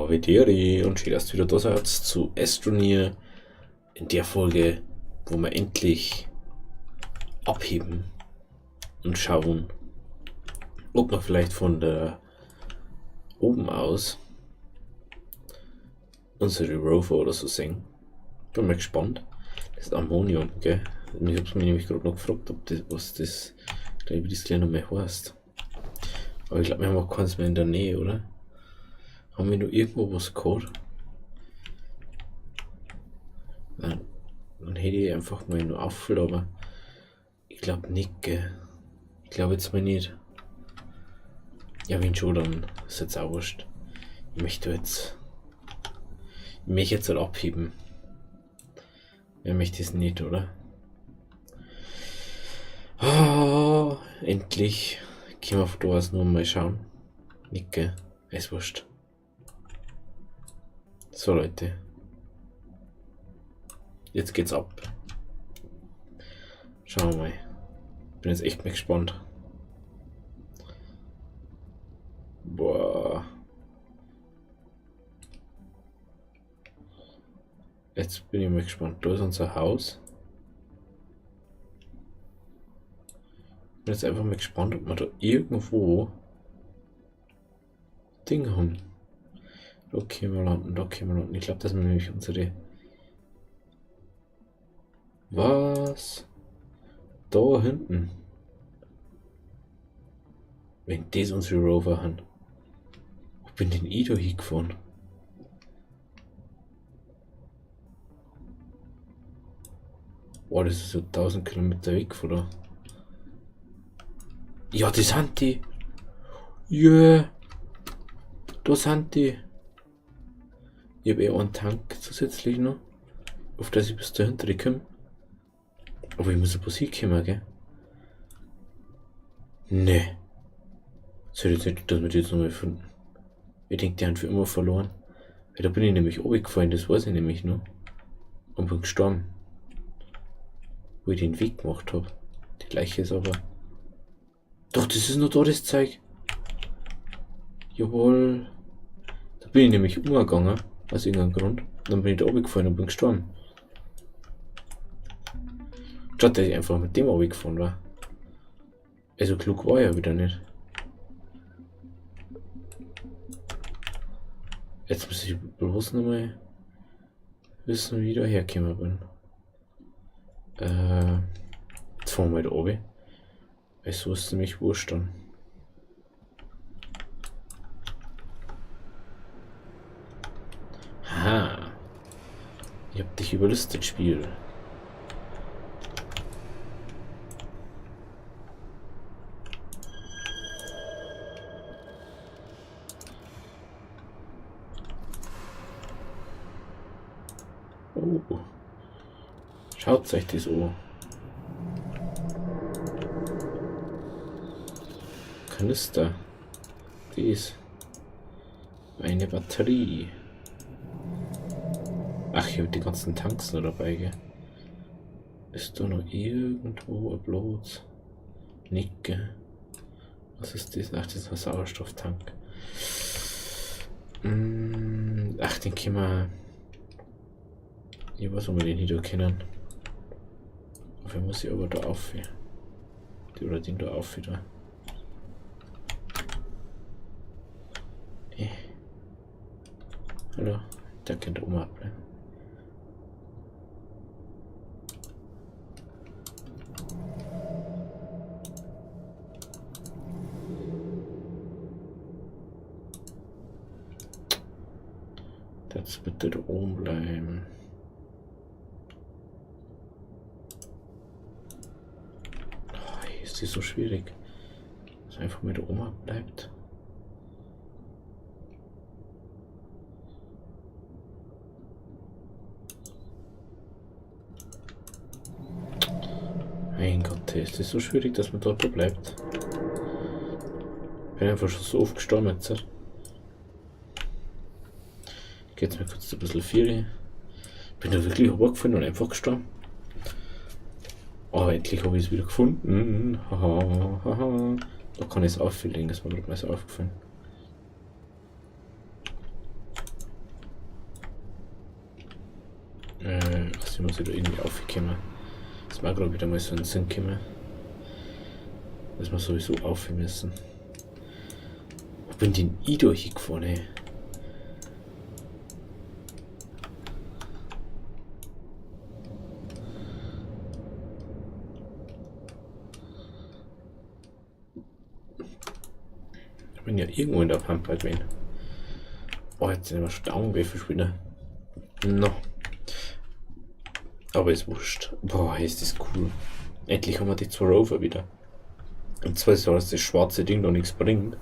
Avederi und schön, dass du wieder da seid zu Astroneer in der Folge, wo wir endlich abheben und schauen, ob wir vielleicht von der oben aus unsere Rover oder so sehen. Bin mal gespannt. Das ist Ammonium, gell? Ich hab's mir nämlich gerade noch gefragt, ob das, was das, wie das gleich noch mehr heißt. Aber ich glaube, wir haben auch keins mehr in der Nähe, oder? Haben wir noch irgendwo was gehabt? Nein, dann hätte ich einfach mal nur auffüllen, aber ich glaube nicht, gell? Ich glaube jetzt mal nicht. Ja, wenn schon, dann ist jetzt auch wurscht. Ich möchte jetzt halt abheben. Wer möchte es nicht, oder? Oh, endlich. Können wir auf das nur mal schauen. Nicht, gell? Ist wurscht. So, Leute. Jetzt geht's ab. Schauen wir mal. Bin jetzt echt mal gespannt. Boah. Jetzt bin ich mal gespannt. Da ist unser Haus. Bin jetzt einfach mal gespannt, ob wir da irgendwo Ding haben. Da können wir landen, da können wir landen. Ich glaube, dass wir nämlich unsere... Was? Da hinten. Wenn das unsere Rover haben. Wo bin denn ich da hingefahren? Boah, das ist so 1000 Kilometer weg von da. Ja, das sind die. Yeah. Da sind die. Ich habe einen Tank zusätzlich noch, auf das ich bis dahinter komme. Aber ich muss ein bisschen hinkommen, gell? Nee. Das hätte ich jetzt nicht, dass wir die jetzt nochmal finden. Ich denke, die haben für immer verloren. Weil da bin ich nämlich runtergefallen, das weiß ich nämlich noch. Und bin gestorben. Wo ich den Weg gemacht habe. Die Leiche ist aber... Doch, das ist nur da das Zeug. Jawohl. Da bin ich nämlich umgegangen, aus irgendeinem Grund. Und dann bin ich da runtergefallen und bin gestorben. Statt dass ich einfach mit dem runtergefahren war. Also klug war ja wieder nicht. Jetzt muss ich bloß nochmal wissen, wie ich da hergekommen bin. Jetzt fahren wir da oben. Weil so ist es nämlich wurscht dann. Ha! Ich hab dich überlistet, Spiel. Oh. Schaut euch das an. Kanister. Dies. Eine Batterie. Ach, ich habe die ganzen Tanks noch dabei, gell? Ist da noch irgendwo ein Platz? Nicht, gell? Was ist das? Ach, das ist ein Sauerstofftank. Ach, den können wir... Ich weiß, ob wir den hier kennen. Dafür muss ich aber da auf. Oder den da auf wieder. Hallo, der könnte oben abbleiben. Jetzt bitte da oben bleiben. Oh, ist das so schwierig, dass einfach mit der Oma bleibt. Mein Gott, ist das so schwierig, dass man dort bleibt. Ich bin einfach schon so oft gestorben jetzt. Geht's mir kurz ein bisschen viel. Bin da wirklich runtergefallen und einfach gestorben. Oh, endlich habe ich es wieder gefunden. Haha, haha. Da kann ich es auffüllen, das ist mir gerade mal so aufgefallen. Also ich muss da irgendwie aufkommen. Das mag gerade wieder mal so einen Sinn kommen. Dass wir sowieso aufhören müssen. Ich bin den Ido hingefahren, ey. Ich bin ja irgendwo in der Pampa gewesen. Oh, jetzt sind wir Stauenwürfel wieder. No. Aber ist wurscht. Boah, ist das cool. Endlich haben wir die 2 Rover wieder. Und zwar ist so, dass das schwarze Ding noch nichts bringt.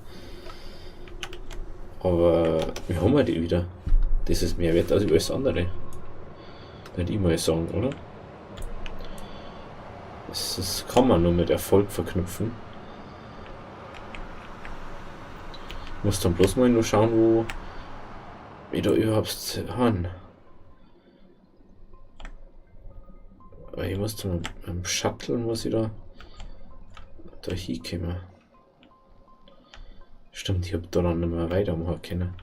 Aber wir haben die wieder. Das ist mehr wert als alles andere. Nicht immer sagen, oder? Das kann man nur mit Erfolg verknüpfen. Ich muss dann bloß mal nur schauen, wo wir da überhaupt haben. Weil ich muss zum Shuttle, muss ich da hinkommen. Stimmt, ich habe da dann nicht mehr weitermachen können.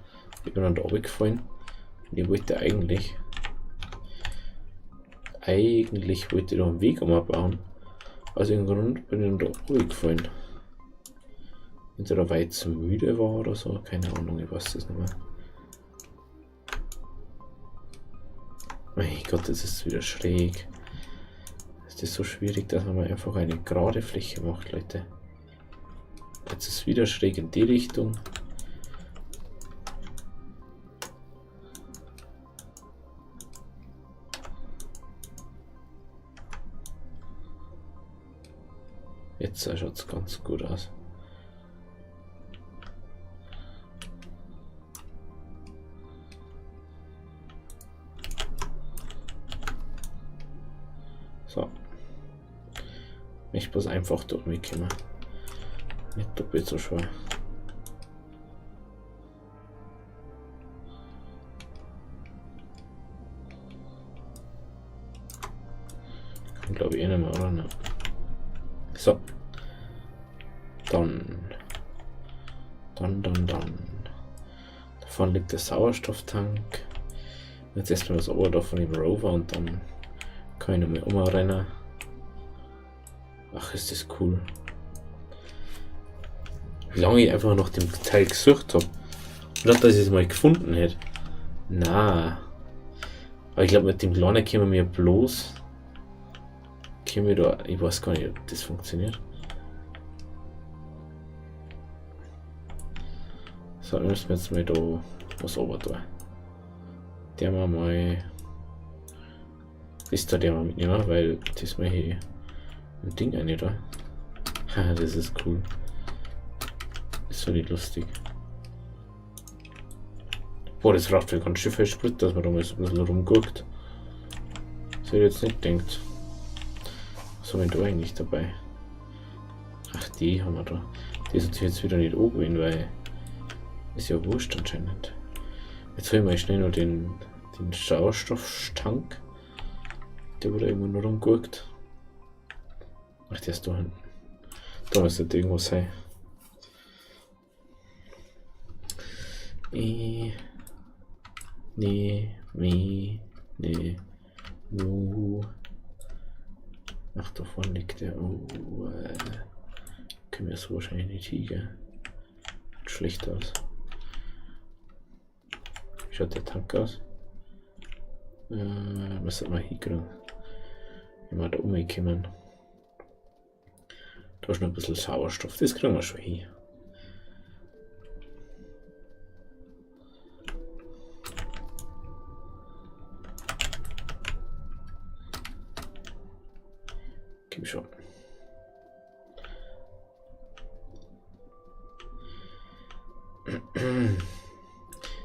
Ich bin dann da runtergefallen. Und ich wollte eigentlich wollte ich da einen Weg umbauen. Aus irgendeinem Grund bin ich dann da runtergefallen. Entweder weil ich zu müde war oder so, keine Ahnung, ich weiß das nicht mehr. Mein Gott, das ist wieder schräg. Es ist so schwierig, dass man mal einfach eine gerade Fläche macht, Leute. Jetzt ist es wieder schräg in die Richtung. Jetzt schaut es ganz gut aus. So. Nicht bloß einfach dort mitkommen. Nicht doppelt so schwer. Kann glaube ich eh nicht mehr, oder? Ne? So. Dann. Davon liegt der Sauerstofftank. Jetzt erstmal das Ohr da von dem Rover und dann kann ich nochmal umrennen. Ach, ist das cool. Wie lange ich einfach nach dem Teil gesucht habe. Statt dass ich es mal gefunden hätte. Na. Aber ich glaube, mit dem Kleinen können wir bloß. Können wir da. Ich weiß gar nicht, ob das funktioniert. So, dann müssen wir jetzt mal da was oben tun. Der mal. Ist da der mal mitnehmen, weil das mal hier ein Ding rein da. Haha, das ist cool. Ist so nicht lustig. Boah, das raucht ja ganz schön viel Sprit, dass man da mal so ein bisschen rumguckt. Das hätte ich jetzt nicht gedacht. Was haben wir da eigentlich dabei? Ach, die haben wir da. Die ist natürlich jetzt wieder nicht oben, weil ist ja wurscht anscheinend. Jetzt hol ich mal schnell noch den Sauerstofftank. Der wurde irgendwo nur rumgeguckt. Ach, der ist da hinten. Da müsste irgendwo sein. Nee. Ach, da vorne liegt der. Oh, können wir so wahrscheinlich nicht hiegen. Sieht schlecht aus. Wie schaut der Tank aus? Müssen wir hinkriegen. Wenn wir da umkommen. Da ist noch ein bisschen Sauerstoff. Das kriegen wir schon hin. Gib schon.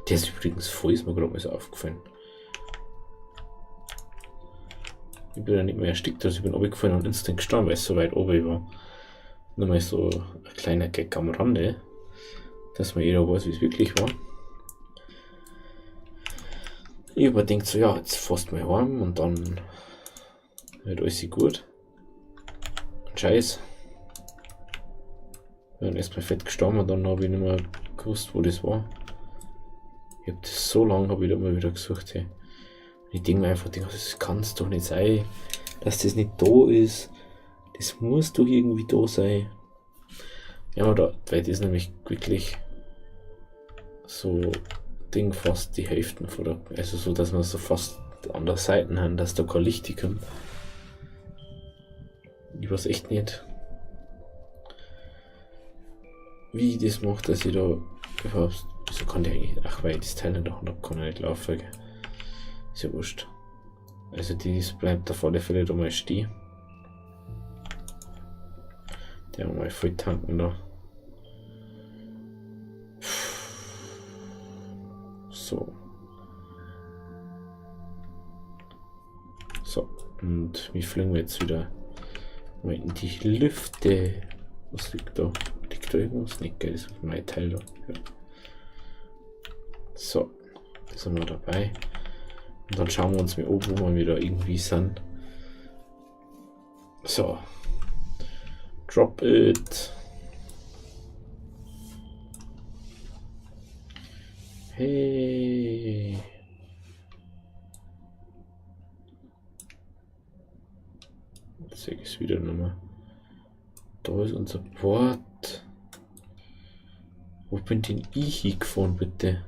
Der ist übrigens voll, ist mir gerade mal so aufgefallen. Ich bin ja nicht mehr erstickt, also ich bin runtergefallen und instant gestorben, weil es so weit oben war. Nur mal so ein kleiner Gag am Rande, dass man jeder weiß, wie es wirklich war. Ich überdenke so, ja, jetzt fährst du mal heim und dann wird alles gut. Und Scheiß. Ich bin erstmal fett gestorben und dann habe ich nicht mehr gewusst, wo das war. Ich habe das so lange hab ich da mal wieder gesucht. Hey. Ich denke mir einfach, das kann es doch nicht sein, dass das nicht da ist. Das muss doch irgendwie da sein. Ja, aber weil das nämlich wirklich so Ding fast die Hälften von der, also so, dass man so fast an der Seite haben, dass da kein Licht kommt. Ich weiß echt nicht, wie ich das mache, dass ich da überhaupt, wieso kann die eigentlich, ach weil das Teil nicht 100 kann nicht laufen, gell. Ist ja wurscht. Also dies bleibt auf alle Fälle da mal stehen. Der mal voll tanken da. So. So, und wie fliegen wir jetzt wieder mal in die Lüfte? Was liegt da? Liegt da irgendwas? Nicht, gell? Das ist mein Teil da. Ja. So, da sind wir dabei. Und dann schauen wir uns mal um, wo wir wieder irgendwie sind. So. Drop it. Hey. Jetzt sehe ich es wieder nochmal. Da ist unser Port. Wo bin denn ich hingefahren, bitte?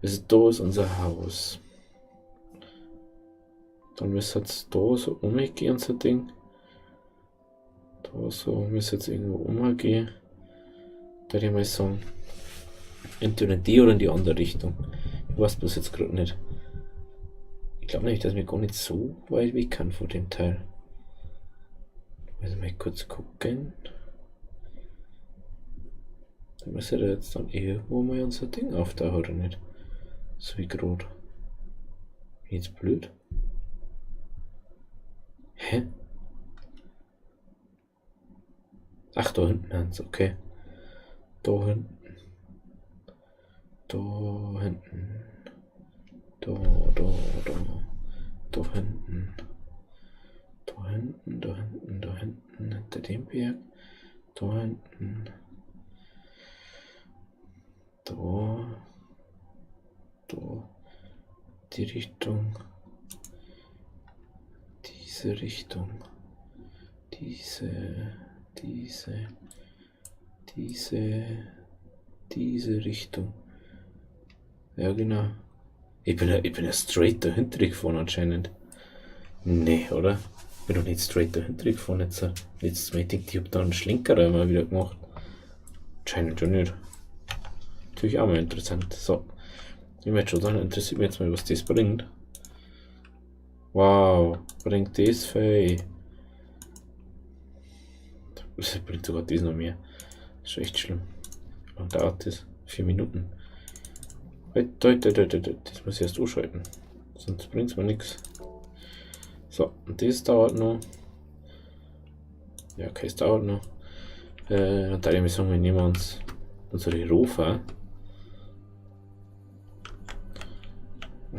Also da ist unser Haus. Dann müsste jetzt da so umgehen, unser Ding. Da so müsste jetzt irgendwo umgehen. Da würde ich mal sagen. Entweder in die oder in die andere Richtung. Ich weiß bloß jetzt gerade nicht. Ich glaube nämlich, dass wir gar nicht so weit weg kann von dem Teil. Also mal kurz gucken. Da müsste der jetzt dann irgendwo mal unser Ding auftauchen, oder nicht? So wie gerade. Jetzt blöd. Hä? Ach, da hinten hans, okay. Da hinten. Da hinten. Da hinten. Da hinten, hinter dem Berg. Da hinten. Da. Die Richtung. Diese Richtung. Diese Richtung. Ja, genau. Ich bin ja straight dahinter gefahren anscheinend. Nee, oder? Ich bin doch nicht straight dahinter gefahren jetzt. Jetzt denke ich, hab da einen Schlenker immer wieder gemacht. Anscheinend schon nicht. Natürlich auch mal interessant. So. Ich möchte schon sagen, interessiert mich jetzt mal, was das bringt. Wow, bringt das viel. Das bringt sogar das noch mehr. Das ist echt schlimm. Wie lange dauert das? 4 Minuten. Das muss ich erst ausschalten. Sonst bringt es mir nichts. So, und das dauert noch. Ja, okay, es dauert noch. Dann würde ich mir sagen, wir nehmen uns unsere Rover.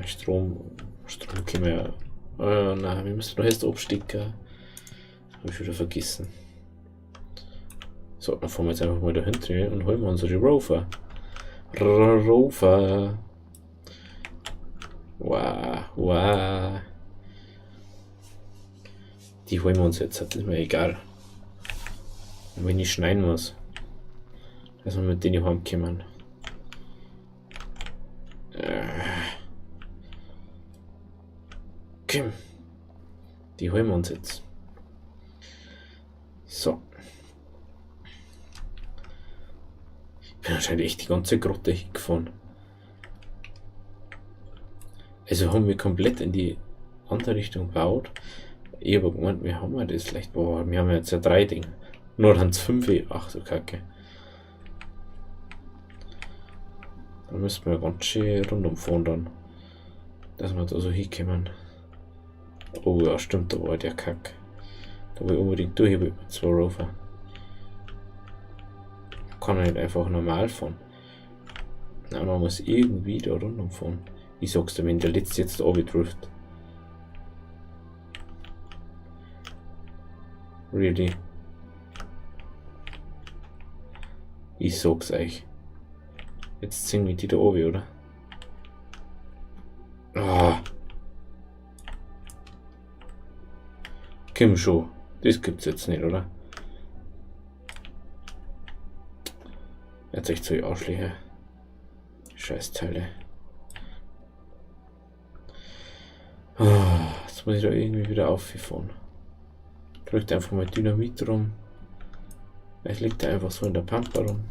Strom können wir ja. Nein, wir müssen noch erst absticken. Habe ich wieder vergessen. So, dann fahren wir jetzt einfach mal dahinter und holen wir unsere Rover. Rover. Wow. Die holen wir uns jetzt, das ist mir egal. Und wenn ich schneiden muss, dass wir mit denen heimkommen. Kim. Die holen wir uns jetzt. So. Ich bin anscheinend echt die ganze Grotte hingefahren. Also haben wir komplett in die andere Richtung gebaut. Ich habe gemeint, wir haben ja das vielleicht, boah, wir haben jetzt ja 3 Dinge. Nur dann 5, ach so Kacke. Da müssen wir ganz schön rundum fahren dann. Dass wir da so hinkommen. Oh ja, stimmt, da war der Kack. Da will ich unbedingt durch mit 2 Rover. Kann er nicht einfach normal fahren. Nein, man muss irgendwie da rundum fahren. Ich sag's dir, wenn der letzte jetzt runtertrifft. Really? Ich sag's euch. Jetzt ziehen wir die da oben, oder? Ah. Komm schon. Das gibt's jetzt nicht, oder? Jetzt echt so die Arschlöcher. Scheißteile. Jetzt muss ich da irgendwie wieder auffahren. Drückt einfach mal Dynamit rum. Vielleicht liegt er einfach so in der Pampa rum.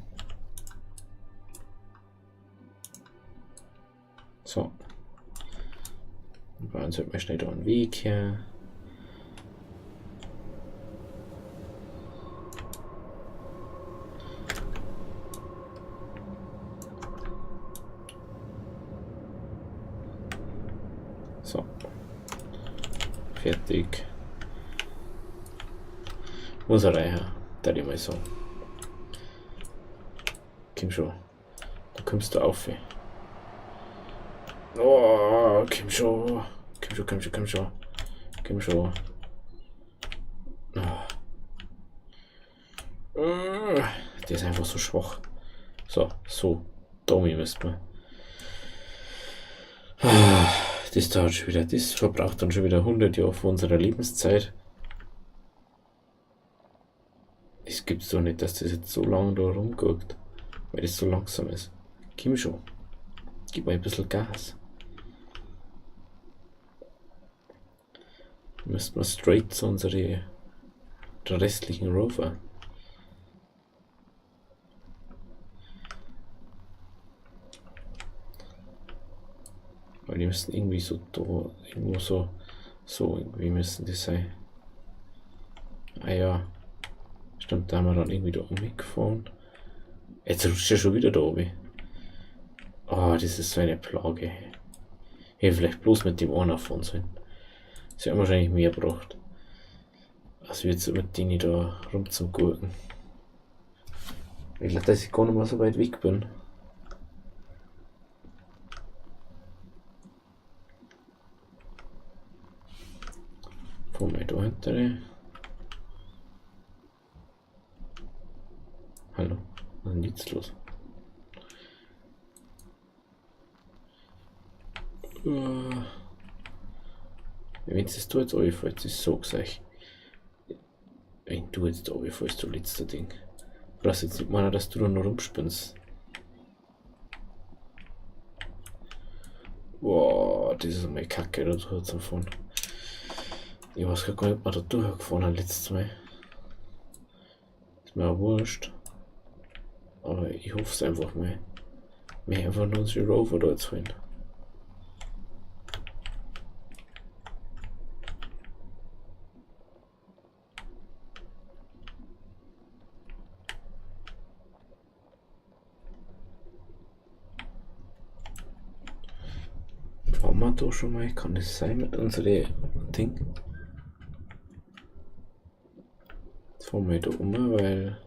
So. Und bei uns hört man schnell da einen Weg her. So. Fertig. Muss er reichen, da ich mal so. Komm schon. Da kommst du auf. Oh, komm schon. Komm schon, komm schon, komm schon. Komm schon. Oh. Der ist einfach so schwach. So. Dummy müsste man. Das dauert schon wieder. Das verbraucht dann schon wieder 100 Jahre von unserer Lebenszeit. Es gibt's doch nicht, dass das jetzt so lange da rumguckt. Weil das so langsam ist. Komm schon. Gib mal ein bisschen Gas. Müssten wir straight zu unsere restlichen Rover. Weil die müssen irgendwie so da, irgendwo so irgendwie müssen die sein. Ah ja. Stimmt, da haben wir dann irgendwie da umgefahren. Jetzt rutscht er schon wieder da oben. Oh, das ist so eine Plage. Ich hätte vielleicht bloß mit dem einen fahren sollen. Sie haben wahrscheinlich mehr gebracht. Also jetzt mit denen da rum zum Gurken. Ich glaube, dass ich gar nicht mal so weit weg bin. Fahren wir da hinterher. Hallo, was ist denn jetzt los? Wenn es du jetzt anfällst, ist so gesagt. Wenn du jetzt anfällst, du letzter Ding. Du brauchst jetzt nicht meinen, dass du da noch rumspinnst. Boah, das ist einmal Kacke, da zum Fahren. Ich weiß gar nicht, ob wir da durchgefahren haben letztes Mal. Ist mir auch wurscht. Aber ich hoffe es einfach mal. Wir einfach nur unsere Rover da jetzt holen. Waren wir da schon mal? Kann das sein mit unserem Ding? Jetzt fahren wir da um, weil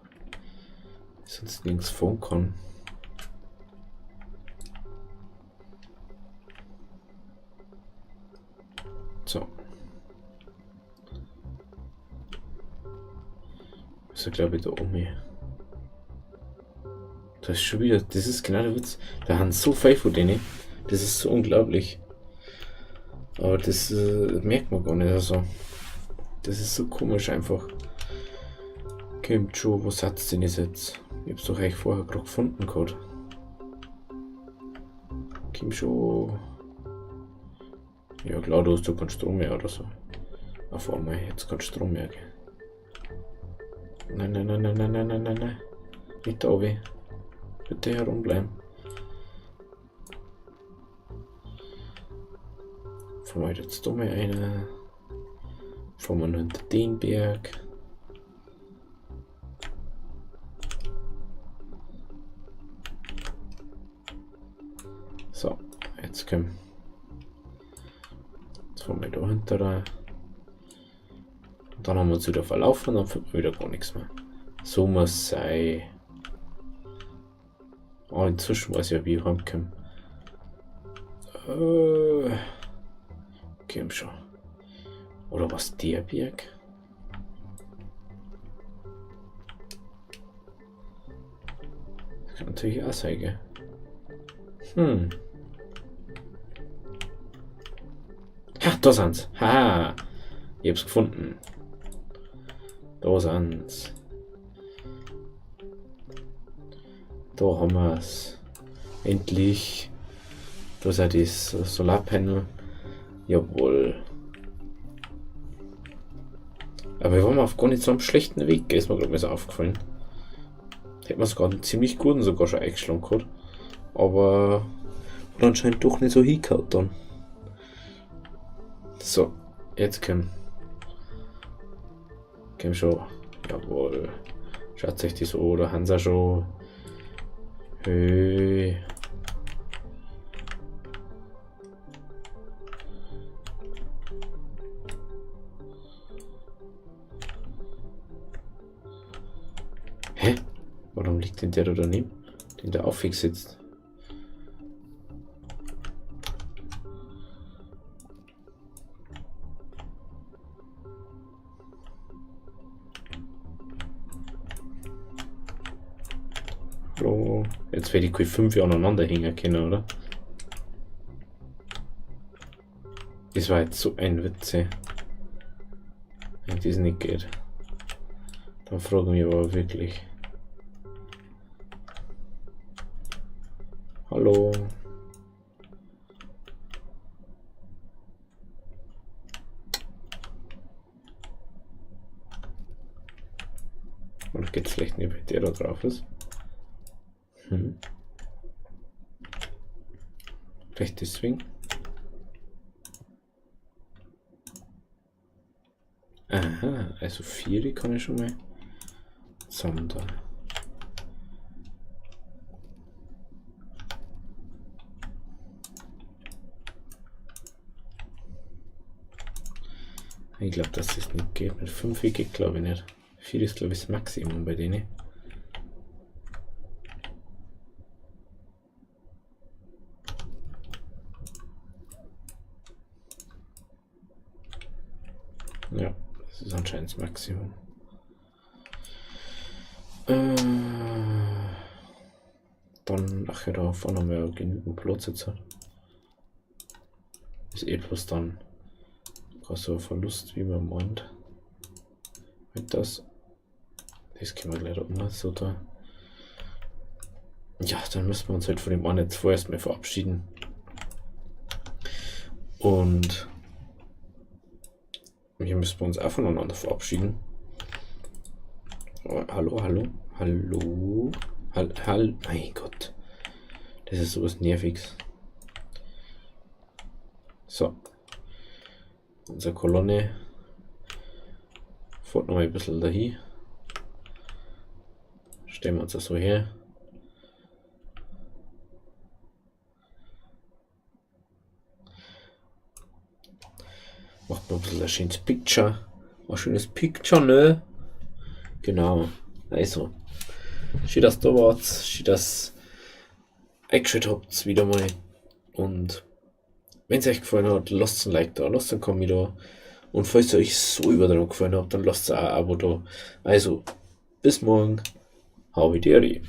ich sonst nirgends fahren kann. So. Also glaube ich da um. Das ist schon wieder, das ist genau der Witz. Da haben so viel von denen. Das ist so unglaublich. Aber das merkt man gar nicht. Also. Das ist so komisch einfach. Kommt schon, wo satzt denn jetzt? Ich hab's doch eigentlich vorher gerade gefunden gehabt. Komm schon. Ja klar, du hast doch keinen Strom mehr oder so. Auf einmal, jetzt keinen Strom mehr. Nein. Nicht da oben. Bitte herumbleiben. Fahren wir jetzt da mal eine. Fahren wir noch hinter den Berg. So, jetzt kommen. Jetzt fahren wir da hinter. Dann haben wir uns wieder verlaufen, dann finden wir wieder gar nichts mehr. So muss es sein. Oh, inzwischen weiß ich ja, wie ich heimkomme. Komm schon. Oder was, der Berg? Das kann natürlich auch sein, gell? Ha, da sind's. Haha. Ich hab's gefunden. Da sind's. Da haben wir's. Endlich. Da ist ja das Solarpanel. Jawohl. Aber wir waren auf gar nicht so einem schlechten Weg, ist mir glaube ich so aufgefallen. Hätten wir sogar einen ziemlich guten sogar schon eingeschlagen gehabt. Aber hat anscheinend doch nicht so hingehauen dann. So, jetzt komm schon. Jawohl. Schaut euch das an, da haben sie schon. Hey. Hä? Warum liegt denn der da daneben? Den der aufweg sitzt. So, jetzt werde ich 5 Jahre aneinander hängen können, oder? Das war jetzt so ein Witz, ey. Wenn das nicht geht, dann frage ich mich aber wirklich. Hallo. Oder geht's vielleicht nicht, weil der da drauf ist? Vielleicht deswegen. Aha, also 4 kann ich schon mal sondern. Ich glaube, dass das nicht geht. Mit 5 geht glaube ich nicht. 4 ist glaube ich das Maximum bei denen. Ja, das ist anscheinend das Maximum. Dann, ach ja, da vorne haben wir ja genügend Platz jetzt. Ist eh bloß dann so ein Verlust, wie man meint. Mit das können wir gleich da um, so da. Ja, dann müssen wir uns halt von dem einen jetzt vorerst mal verabschieden. Und hier müssen wir uns auch voneinander verabschieden. Oh, hallo. Mein Gott. Das ist sowas Nerviges. So. Unsere Kolonne fährt noch mal ein bisschen dahin. Stellen wir uns das so her. Macht noch ein bisschen ein schönes Picture. Ein schönes Picture, ne? Genau. Also. Schön, dass du da wart. Schön, dass ihr eingeschaltet habt wieder mal. Und wenn es euch gefallen hat, lasst ein Like da, lasst einen Kommentar da. Und falls es euch so übertrieben gefallen hat, dann lasst auch ein Abo da. Also, bis morgen. Hau die